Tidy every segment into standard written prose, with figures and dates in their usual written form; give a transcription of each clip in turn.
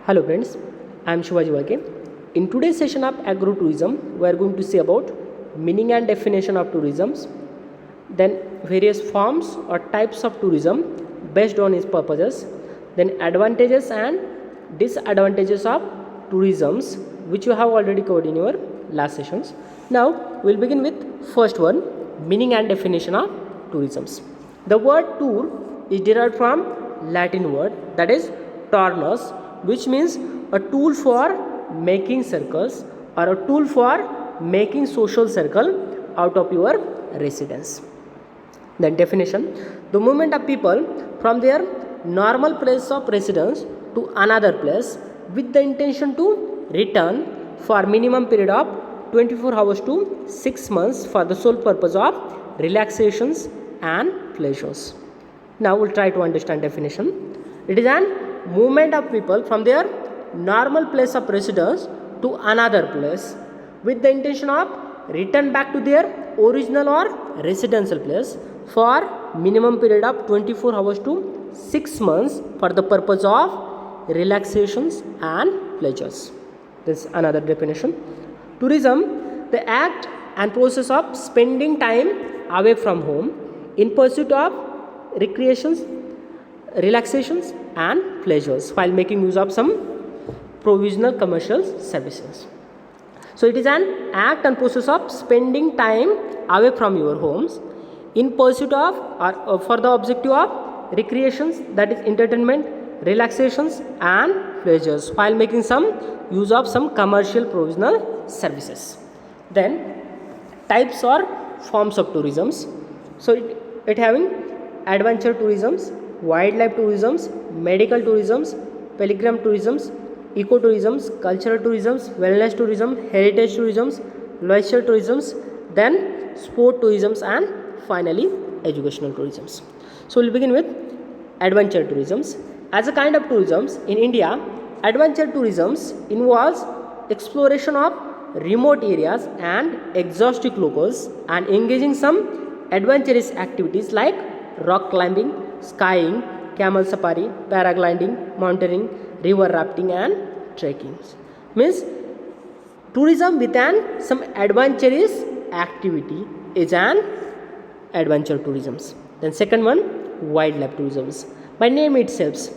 Hello friends, I am Shivaji Wake. In today's session of agro-tourism, we are going to see about meaning and definition of tourism, then various forms or types of tourism based on its purposes, then advantages and disadvantages of tourisms, which you have already covered in your last sessions. Now we'll begin with first one, meaning and definition of tourisms. The word tour is derived from Latin word that is turnus, which means a tool for making circles or a tool for making social circle out of your residence. Then definition: the movement of people from their normal place of residence to another place with the intention to return for minimum period of 24 hours to 6 months for the sole purpose of relaxations and pleasures. Now we'll try to understand definition. It is an movement of people from their normal place of residence to another place with the intention of return back to their original or residential place for minimum period of 24 hours to 6 months for the purpose of relaxations and pleasures. This is another definition. Tourism, the act and process of spending time away from home in pursuit of recreations, relaxations and pleasures while making use of some provisional commercial services. So it is an act and process of spending time away from your homes in pursuit of or for the objective of recreations, that is entertainment, relaxations and pleasures while making some use of some commercial provisional services. Then types or forms of tourisms. So it having adventure tourisms, wildlife tourisms, medical tourisms, pilgrim tourisms, ecotourisms, cultural tourisms, wellness tourism, heritage tourisms, leisure tourisms, then sport tourisms and finally educational tourisms. So we'll begin with adventure tourisms. As a kind of tourisms in India, adventure tourisms involves exploration of remote areas and exotic locales and engaging some adventurous activities like rock climbing, skiing, camel safari, paragliding, mountaineering, river rafting and trekking. Means tourism with some adventurous activity is an adventure tourism. Then second one, wildlife tourism. By name itself.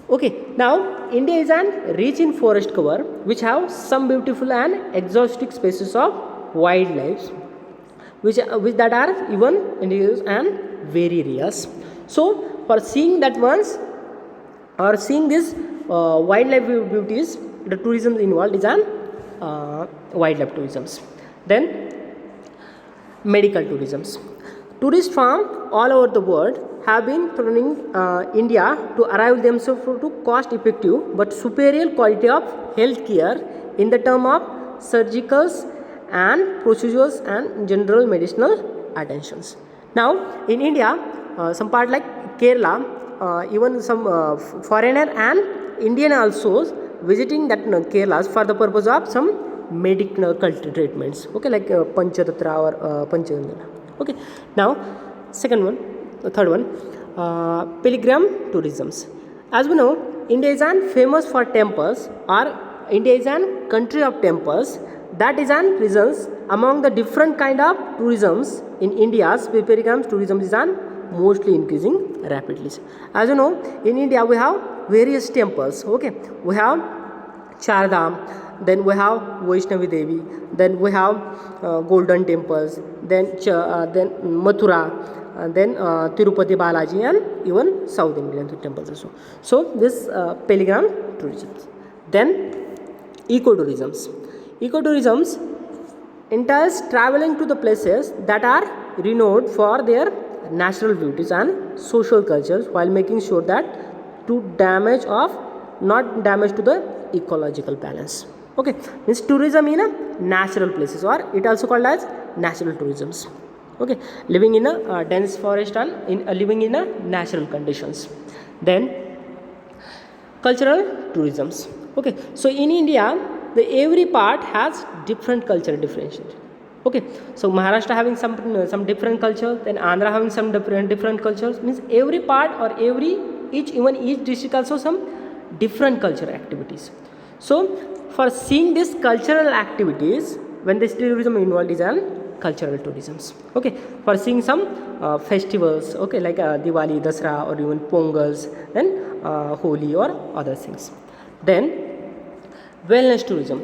Okay, now India is an rich in forest cover which have some beautiful and exotic species of wildlife which that are even indigenous and very rare. So for seeing that ones or seeing this wildlife beauties, the tourism involved is an wildlife tourism. Then medical tourism. Tourists from all over the world have been turning India to arrive themselves to cost effective but superior quality of health care in the term of surgicals and procedures and general medicinal attentions. Now in India, some part like Kerala, even some foreigner and Indian also visiting that Kerala for the purpose of some medical treatments. Okay, like Panchadatra or Panchadatra. Okay, now third one, pilgrim tourisms. As we know, India is famous for temples, or India is a country of temples. That is an reasons among the different kind of tourisms in India's pilgrim tourism is mostly increasing rapidly. As you know, in India we have various temples. Okay, we have Chardham, then we have Vaishnavi Devi, then we have golden temples, then Mathura, then Tirupati Balaji and even South Indian temples also. So this pilgrim tourism. Then ecotourisms. Ecotourisms entails traveling to the places that are renowned for their natural beauties and social cultures while making sure that not damage to the ecological balance. Okay, means tourism in a natural places, or it also called as natural tourisms. Okay, living in a dense forest and living in a natural conditions. Then cultural tourisms. Okay, so in India, every part has different culture differentiation. Okay, so Maharashtra having some different culture, then Andhra having some different cultures. Means every part or each district also some different cultural activities. So for seeing these cultural activities, when this tourism involved is an cultural tourism. Okay, for seeing some festivals, okay, like Diwali, Dasra, or even Pongals, then Holi or other things. Then wellness tourism.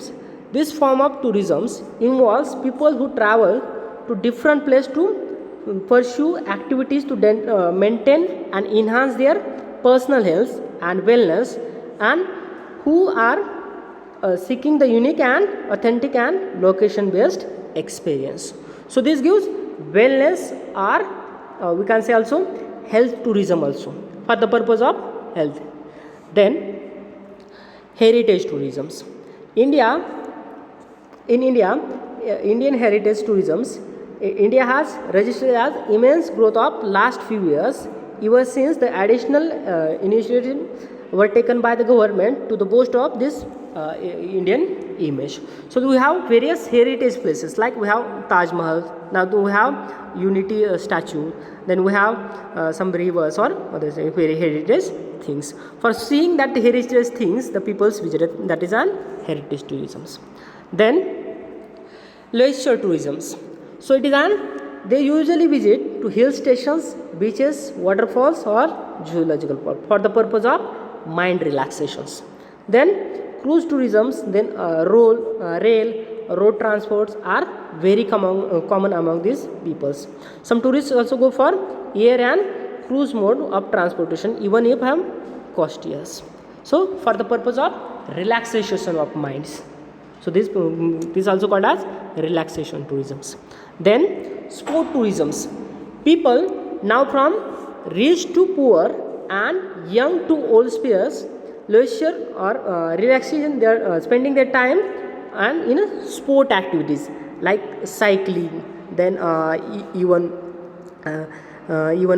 This form of tourism involves people who travel to different places to pursue activities to maintain and enhance their personal health and wellness, and who are seeking the unique and authentic and location based experience. So this gives wellness, or we can say also health tourism also, for the purpose of health. Then heritage tourism. Indian heritage tourism, India has registered as immense growth of last few years, ever since the additional initiatives were taken by the government to the boost of this Indian image. So we have various heritage places, like we have Taj Mahal, now we have Unity statue, then we have some rivers or other heritage things. For seeing that heritage things, the peoples visited, that is an heritage tourism. Then leisure tourism. So it is they usually visit to hill stations, beaches, waterfalls, or zoological park for the purpose of mind relaxations. Then cruise tourism, then rail, road transports are very common among these peoples. Some tourists also go for air and cruise mode of transportation, even if costiers. So for the purpose of relaxation of minds. So this also called as relaxation tourism. Then sport tourism. People now from rich to poor and young to old spares leisure or relaxation, they are spending their time and in sport activities like cycling, then even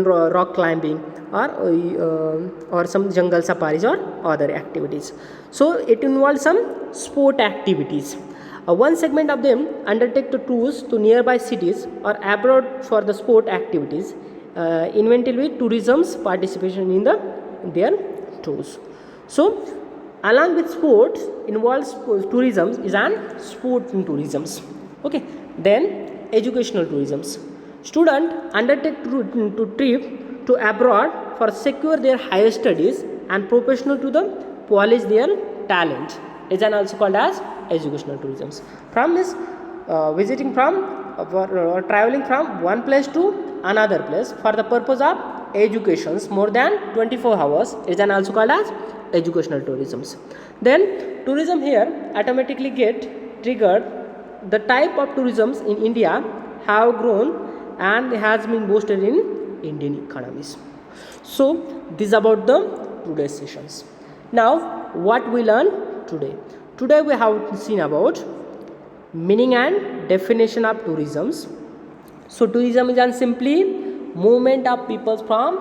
rock climbing, or some jungle safaris or other activities. So it involves some sport activities. One segment of them undertake the tours to nearby cities or abroad for the sport activities, inventively tourism's participation in their tours. So along with sports involves tourism is an sport tourism. Okay, then educational tourism. Students undertake to trip to abroad for secure their higher studies and professional to the polish their talent, is an also called as educational tourism. From this visiting from or traveling from one place to another place for the purpose of educations more than 24 hours is an also called as educational tourism. Then tourism here automatically get triggered. The type of tourism in India have grown and has been boosted in Indian economies. So this is about the today's sessions. Now what we learn today? Today we have seen about meaning and definition of tourism. So tourism is simply movement of people from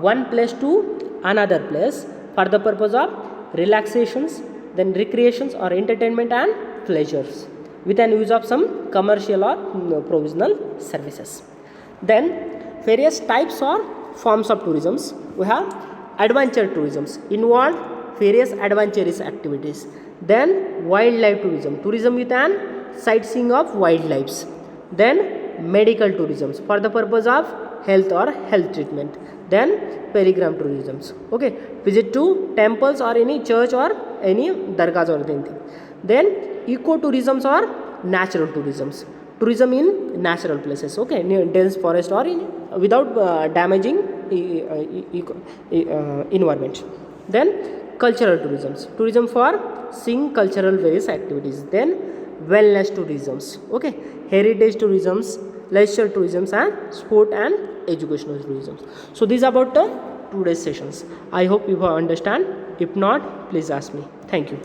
one place to another place for the purpose of relaxations, then recreations or entertainment and pleasures with an use of some commercial or provisional services. Then various types or forms of tourism. We have adventure tourism, involve various adventurous activities. Then wildlife tourism, tourism with an sightseeing of wildlife. Then medical tourism for the purpose of health or health treatment. Then pilgrim tourism, okay, visit to temples or any church or any dargahs or anything. Then ecotourism or natural tourism, tourism in natural places, okay, near dense forest or in, without damaging environment. Then cultural tourism, tourism for seeing cultural various activities. Then wellness tourism, okay, heritage tourism, leisure tourism, and sport and educational tourism. So these are about the today's sessions. I hope you understand. If not, please ask me. Thank you.